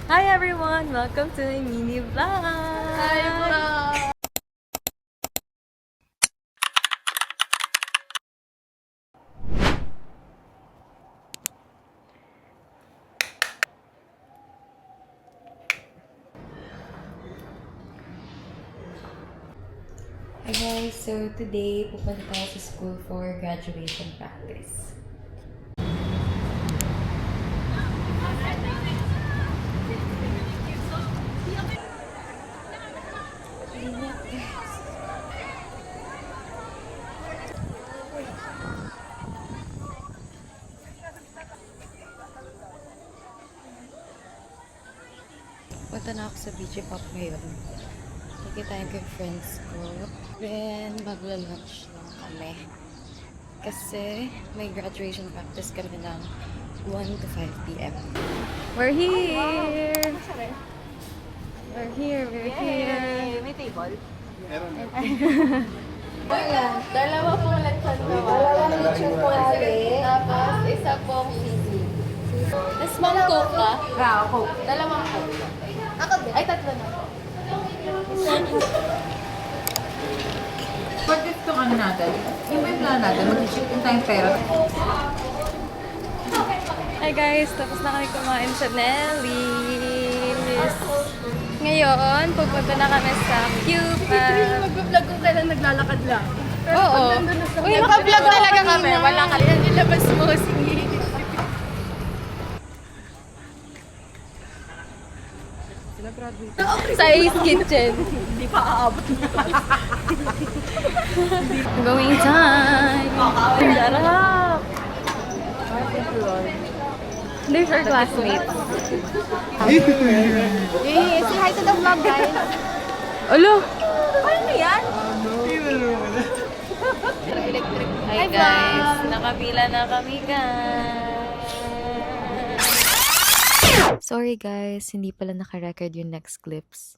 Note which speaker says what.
Speaker 1: Hi everyone! Welcome to my mini vlog!
Speaker 2: Hi, vlog!
Speaker 1: Hi guys! So today, pupunta tayo sa school for graduation practice. Punta na ako sa BG Pop ngayon. Kikitain ko yung friends ko. Then, magla-lunch lang kami. Kasi, may graduation practice kami ng 1 to 5 p.m. We're here! We're here!
Speaker 2: May table?
Speaker 3: Dalawa pong lechon kawali. Tapos isa pong sisig. Tapos mang coke ka?
Speaker 2: Coke.
Speaker 3: Dalawang coke. Ako din. Ay, tatlo na po.
Speaker 2: But itong ano natin, yung may plan natin, mag-ship in tayong pera.
Speaker 1: Hi guys! Tapos na kami kumain sa Nelly's. Ngayon, pupunta na kami sa Cuba.
Speaker 3: Mag-vlog kung kailan naglalakad lang.
Speaker 1: Oo. Uy, naka-vlog talaga kami.
Speaker 3: Wala ka rin. Nilabas mo sige.
Speaker 1: Sa Ace Kitchen.
Speaker 3: Hindi pa aabot.
Speaker 1: Going time! Sarap! There's our classmates.
Speaker 3: Hey, say hi to the vlog, guys.
Speaker 1: Alo!
Speaker 3: Paano yan?
Speaker 1: Hi guys! Nakapila na kami guys! Sorry guys, hindi pala naka-record yung next clips.